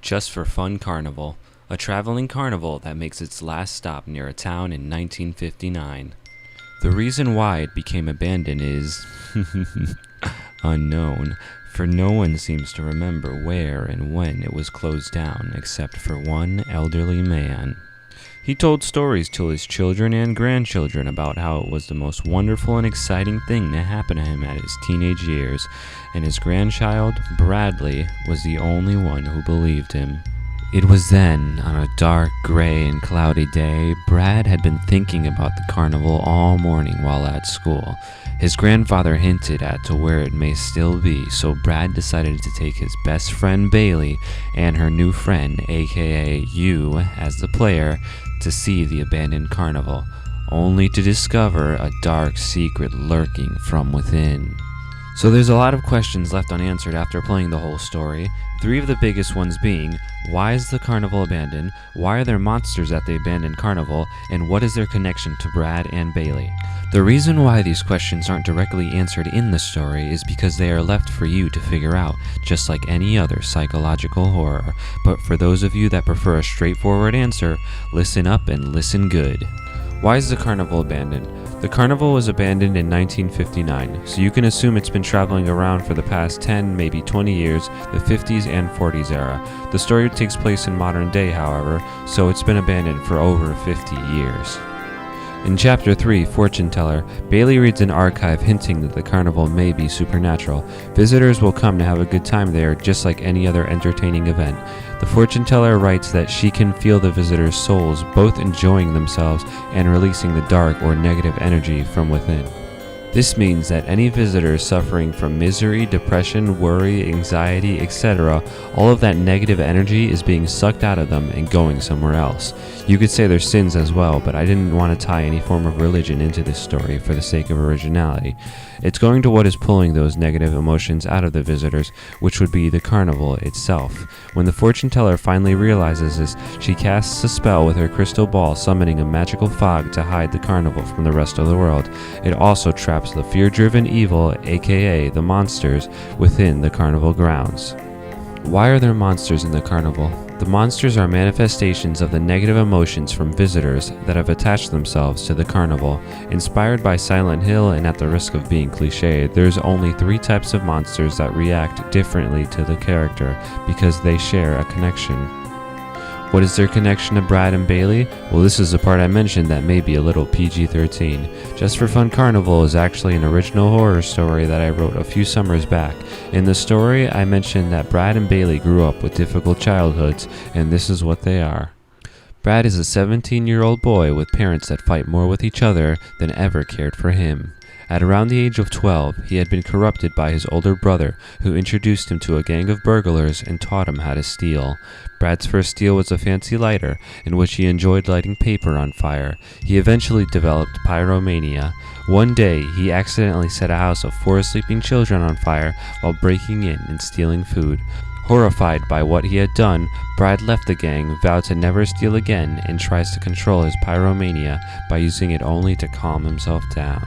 just for Fun Carnival, a traveling carnival that makes its last stop near a town in 1959. The reason why it became abandoned is unknown, for no one seems to remember where and when it was closed down except for one elderly man. He told stories to his children and grandchildren about how it was the most wonderful and exciting thing to happen to him at his teenage years, and his grandchild, Bradley, was the only one who believed him. It was then, on a dark, gray, and cloudy day, Brad had been thinking about the carnival all morning while at school. His grandfather hinted at to where it may still be, so Brad decided to take his best friend Baylee and her new friend, aka you, as the player, to see the abandoned carnival, only to discover a dark secret lurking from within. So there's a lot of questions left unanswered after playing the whole story, 3 of the biggest ones being, why is the carnival abandoned, why are there monsters at the abandoned carnival, and what is their connection to Brad and Baylee? The reason why these questions aren't directly answered in the story is because they are left for you to figure out, just like any other psychological horror. But for those of you that prefer a straightforward answer, listen up and listen good. Why is the carnival abandoned? The carnival was abandoned in 1959, so you can assume it's been traveling around for the past 10, maybe 20 years, the 50s and 40s era. The story takes place in modern day, however, so it's been abandoned for over 50 years. In Chapter 3, Fortune Teller, Baylee reads an archive hinting that the carnival may be supernatural. Visitors will come to have a good time there, just like any other entertaining event. The fortune teller writes that she can feel the visitors' souls both enjoying themselves and releasing the dark or negative energy from within. This means that any visitors suffering from misery, depression, worry, anxiety, etc., all of that negative energy is being sucked out of them and going somewhere else. You could say their sins as well, but I didn't want to tie any form of religion into this story for the sake of originality. It's going to what is pulling those negative emotions out of the visitors, which would be the carnival itself. When the fortune teller finally realizes this, she casts a spell with her crystal ball, summoning a magical fog to hide the carnival from the rest of the world. It also traps the fear-driven evil, aka the monsters, within the carnival grounds. Why are there monsters in the carnival? The monsters are manifestations of the negative emotions from visitors that have attached themselves to the carnival. Inspired by Silent Hill and at the risk of being cliched, there's only 3 types of monsters that react differently to the character because they share a connection. What is their connection to Brad and Baylee? Well, this is the part I mentioned that may be a little PG-13. Just for Fun Carnival is actually an original horror story that I wrote a few summers back. In the story, I mentioned that Brad and Baylee grew up with difficult childhoods, and this is what they are. Brad is a 17-year-old boy with parents that fight more with each other than ever cared for him. At around the age of 12, he had been corrupted by his older brother, who introduced him to a gang of burglars and taught him how to steal. Brad's first steal was a fancy lighter, in which he enjoyed lighting paper on fire. He eventually developed pyromania. One day, he accidentally set a house of 4 sleeping children on fire while breaking in and stealing food. Horrified by what he had done, Brad left the gang, vowed to never steal again, and tries to control his pyromania by using it only to calm himself down.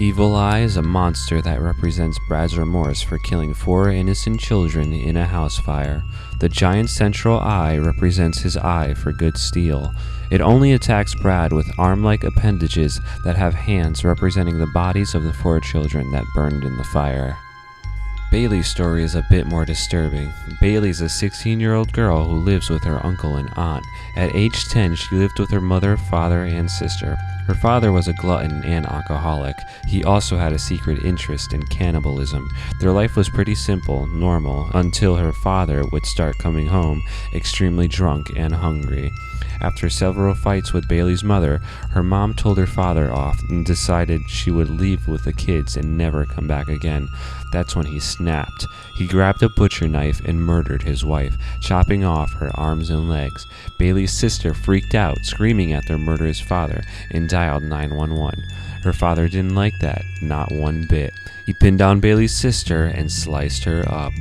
Evil Eye is a monster that represents Brad's remorse for killing 4 innocent children in a house fire. The giant central eye represents his eye for good steel. It only attacks Brad with arm-like appendages that have hands representing the bodies of the 4 children that burned in the fire. Baylee's story is a bit more disturbing. Baylee's a 16-year-old girl who lives with her uncle and aunt. At age 10, she lived with her mother, father, and sister. Her father was a glutton and alcoholic. He also had a secret interest in cannibalism. Their life was pretty simple, normal, until her father would start coming home extremely drunk and hungry. After several fights with Baylee's mother, her mom told her father off and decided she would leave with the kids and never come back again. That's when he snapped. He grabbed a butcher knife and murdered his wife, chopping off her arms and legs. Baylee's sister freaked out, screaming at their murderous father, and dialed 911. Her father didn't like that, not one bit. He pinned down Baylee's sister and sliced her up,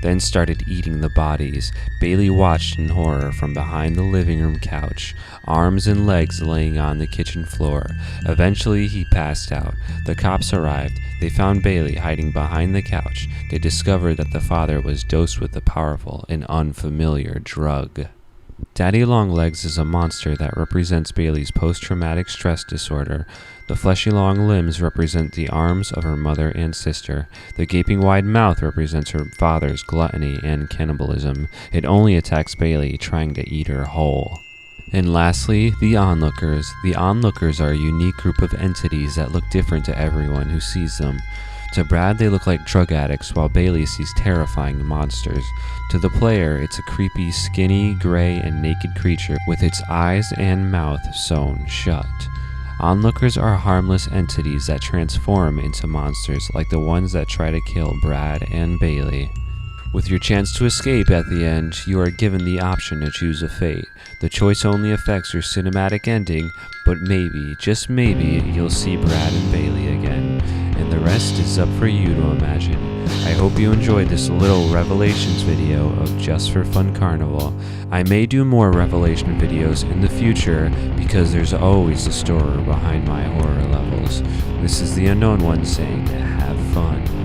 then started eating the bodies. Baylee watched in horror from behind the living room couch, arms and legs laying on the kitchen floor. Eventually, he passed out. The cops arrived. They found Baylee hiding behind the couch. They discovered that the father was dosed with a powerful and unfamiliar drug. Daddy Longlegs is a monster that represents Baylee's post-traumatic stress disorder. The fleshy long limbs represent the arms of her mother and sister. The gaping wide mouth represents her father's gluttony and cannibalism. It only attacks Baylee, trying to eat her whole. And lastly, the onlookers. The onlookers are a unique group of entities that look different to everyone who sees them. To Brad, they look like drug addicts, while Baylee sees terrifying monsters. To the player, it's a creepy, skinny, gray, and naked creature with its eyes and mouth sewn shut. Onlookers are harmless entities that transform into monsters, like the ones that try to kill Brad and Baylee. With your chance to escape at the end, you are given the option to choose a fate. The choice only affects your cinematic ending, but maybe, just maybe, you'll see Brad and Baylee again. And the rest is up for you to imagine. I hope you enjoyed this little Revelations video of Just for Fun Carnival. I may do more Revelation videos in the future because there's always a story behind my horror levels. This is the Unknown One saying, have fun.